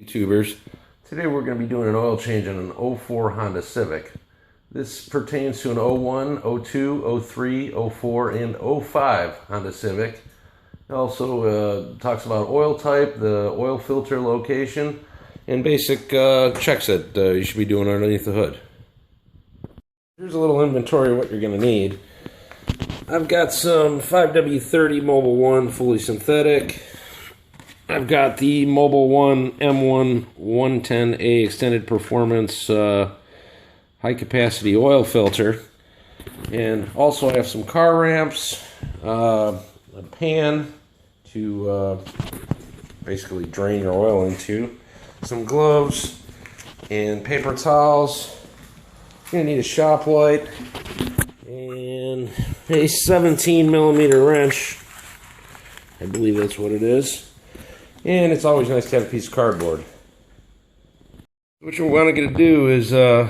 YouTubers. Today we're going to be doing an oil change on an '04 Honda Civic. This pertains to an '01, '02, '03, '04, and '05 Honda Civic. It also talks about oil type, the oil filter location, and basic checks that you should be doing underneath the hood. Here's a little inventory of what you're going to need. I've got some 5W30 Mobil 1 fully synthetic. I've got the Mobil 1 M1 110A extended performance high capacity oil filter, and also I have some car ramps, a pan to basically drain your oil into, some gloves, and paper towels. You're gonna need a shop light and a 17mm wrench. I believe that's what it is. And it's always nice to have a piece of cardboard. What you're going to do is go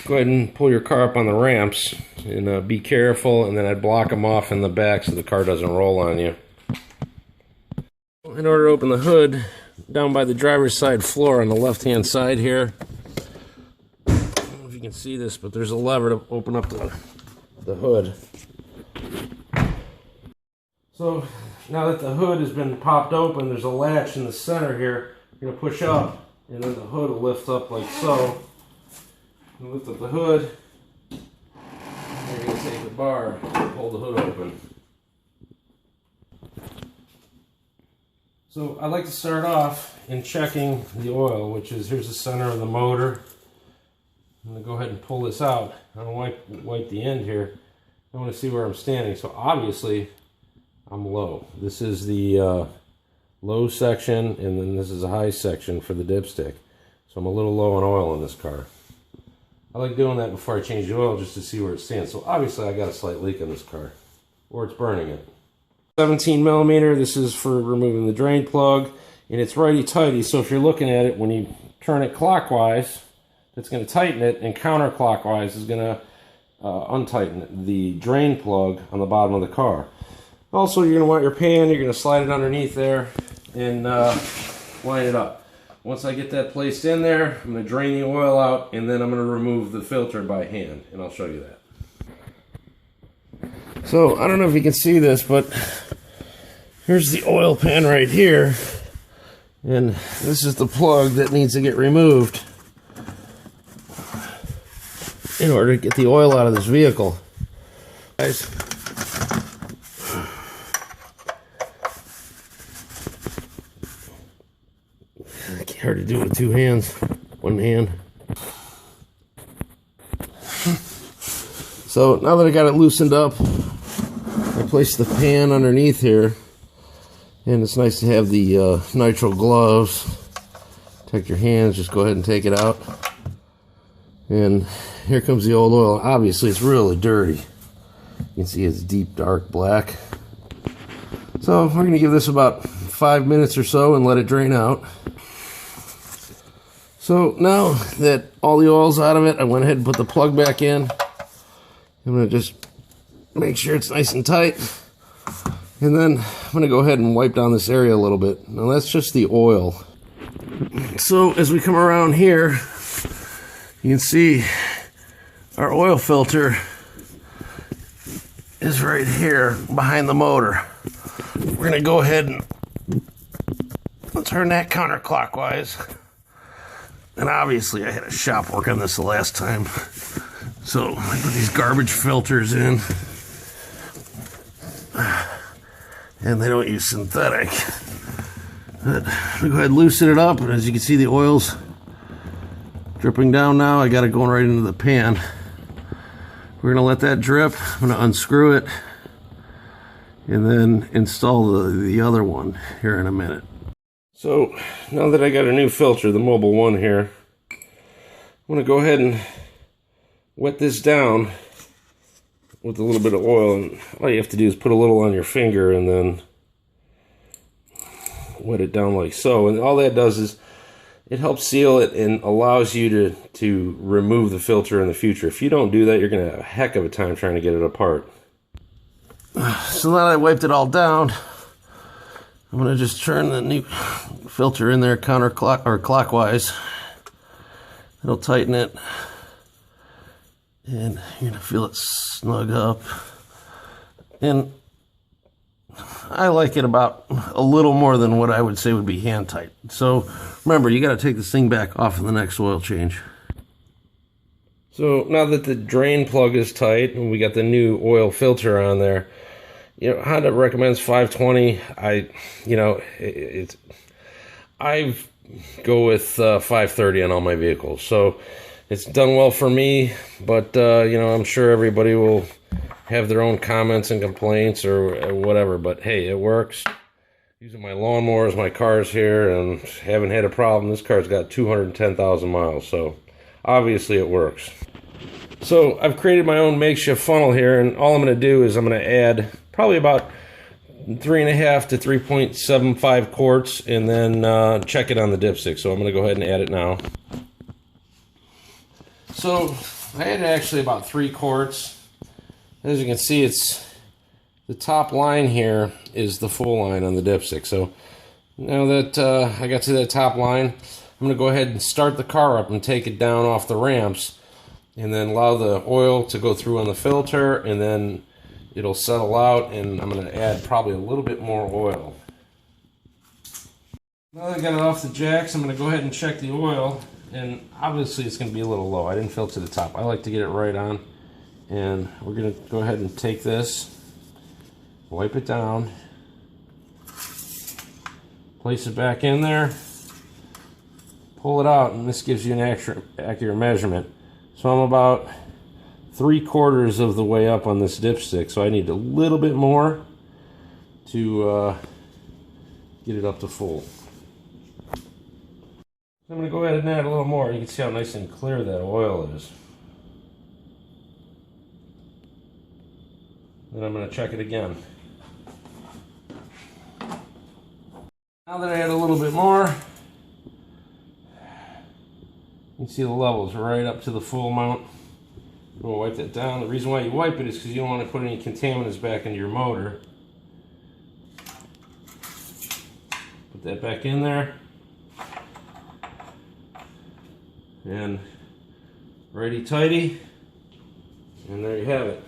ahead and pull your car up on the ramps and be careful, and then I'd block them off in the back so the car doesn't roll on you. In order to open the hood, down by the driver's side floor on the left hand side here, I don't know if you can see this, but there's a lever to open up the hood. So now that the hood has been popped open, there's a latch in the center here. You're going to push up, and then the hood will lift up like so. You lift up the hood, and you're going to take the bar and pull the hood open. So I like to start off in checking the oil, which is, here's the center of the motor. I'm going to go ahead and pull this out. I'm going to wipe the end here. I want to see where I'm standing. So obviously I'm low. This is the low section, and then this is a high section for the dipstick. So I'm a little low on oil in this car. I like doing that before I change the oil just to see where it stands. So obviously I got a slight leak in this car, or it's burning it. 17mm, this is for removing the drain plug, and it's righty-tighty, so if you're looking at it, when you turn it clockwise, that's going to tighten it, and counterclockwise is going to untighten the drain plug on the bottom of the car. Also, you're going to want your pan, you're going to slide it underneath there and line it up. Once I get that placed in there, I'm going to drain the oil out, and then I'm going to remove the filter by hand, and I'll show you that. So, I don't know if you can see this, but here's the oil pan right here, and this is the plug that needs to get removed in order to get the oil out of this vehicle. Guys, hard to do it with two hands, one hand. So now that I got it loosened up, I placed the pan underneath here, and it's nice to have the nitrile gloves. Protect your hands, just go ahead and take it out. And here comes the old oil. Obviously it's really dirty. You can see it's deep dark black. So we're going to give this about 5 minutes or so and let it drain out. So now that all the oil's out of it, I went ahead and put the plug back in. I'm going to just make sure it's nice and tight. And then I'm going to go ahead and wipe down this area a little bit. Now that's just the oil. So as we come around here, you can see our oil filter is right here behind the motor. We're going to go ahead and turn that counterclockwise. And obviously I had a shop work on this the last time. So I put these garbage filters in. And they don't use synthetic. But we go ahead and loosen it up, and as you can see the oil's dripping down now. I got it going right into the pan. We're gonna let that drip. I'm gonna unscrew it and then install the other one here in a minute. So now that I got a new filter, the Mobil 1 here, I'm going to go ahead and wet this down with a little bit of oil. And all you have to do is put a little on your finger and then wet it down like so. And all that does is it helps seal it and allows you to remove the filter in the future. If you don't do that, you're going to have a heck of a time trying to get it apart. So now that I wiped it all down, I'm going to just turn the new filter in there clockwise. It'll tighten it. And you're going to feel it snug up. And I like it about a little more than what I would say would be hand tight. So remember, you got to take this thing back off in the next oil change. So now that the drain plug is tight and we got the new oil filter on there, you know, Honda recommends 520. I go with 530 on all my vehicles. So it's done well for me, but you know, I'm sure everybody will have their own comments and complaints or whatever, but hey, it works. Using my lawnmowers, my car's here, and haven't had a problem. This car's got 210,000 miles, so obviously it works. So I've created my own makeshift funnel here, and all I'm going to do is I'm going to add probably about 3.5 to 3.75 quarts, and then check it on the dipstick. So I'm going to go ahead and add it now. So I had actually about 3 quarts. As you can see, it's the top line here is the full line on the dipstick. So now that I got to that top line, I'm going to go ahead and start the car up and take it down off the ramps, and then allow the oil to go through on the filter, and then it'll settle out, and I'm going to add probably a little bit more oil. Now that I got it off the jacks, I'm going to go ahead and check the oil, and obviously it's going to be a little low. I didn't fill to the top. I like to get it right on. And we're going to go ahead and take this, wipe it down, place it back in there, pull it out, and this gives you an accurate measurement. So I'm about 3/4 of the way up on this dipstick, so I need a little bit more to get it up to full. So I'm going to go ahead and add a little more. You can see how nice and clear that oil is. Then I'm going to check it again. Now that I add a little bit more, you can see the levels right up to the full amount. I'm going to wipe that down. The reason why you wipe it is because you don't want to put any contaminants back into your motor. Put that back in there. And righty-tighty. And there you have it.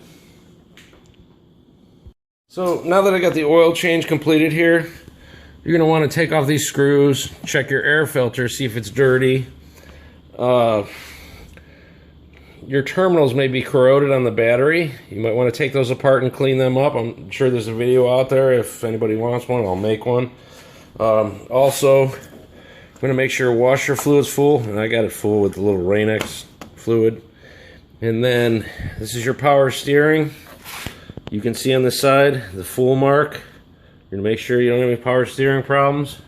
So now that I got the oil change completed here, you're going to want to take off these screws, check your air filter, see if it's dirty. Your terminals may be corroded on the battery. You might want to take those apart and clean them up. I'm sure there's a video out there. If anybody wants one, I'll make one. Also, I'm going to make sure washer fluid's full, and I got it full with the little Rain-X fluid. And then this is your power steering. You can see on the side the full mark. You're going to make sure you don't have any power steering problems.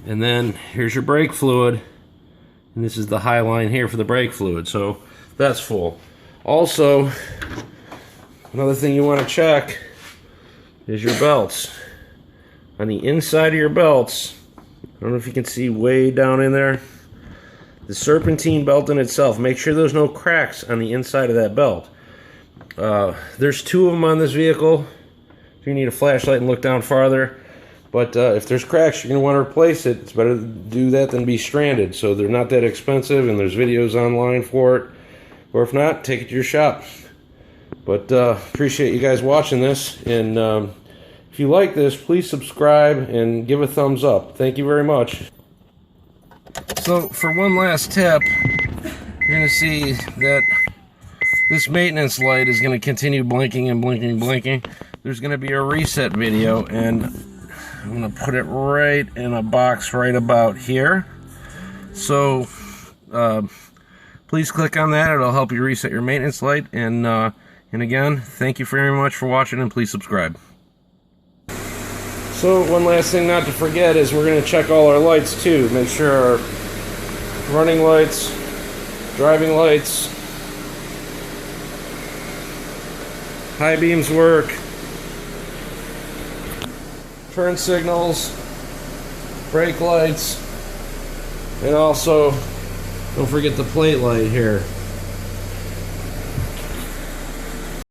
And then here's your brake fluid. And this is the high line here for the brake fluid. So that's full. Also, another thing you want to check is your belts. On the inside of your belts, I don't know if you can see way down in there, the serpentine belt in itself, make sure there's no cracks on the inside of that belt. There's 2 of them on this vehicle. You need a flashlight and look down farther. But if there's cracks, you're going to want to replace it. It's better to do that than be stranded. So they're not that expensive, and there's videos online for it. Or if not, take it to your shop. But appreciate you guys watching this. And if you like this, please subscribe and give a thumbs up. Thank you very much. So for one last tip, you're going to see that this maintenance light is going to continue blinking and blinking and blinking. There's going to be a reset video, and I'm going to put it right in a box right about here. So please click on that. It'll help you reset your maintenance light. And again, thank you very much for watching, and please subscribe. So one last thing not to forget is we're going to check all our lights too. Make sure our running lights, driving lights, high beams work, turn signals, brake lights, and also don't forget the plate light here.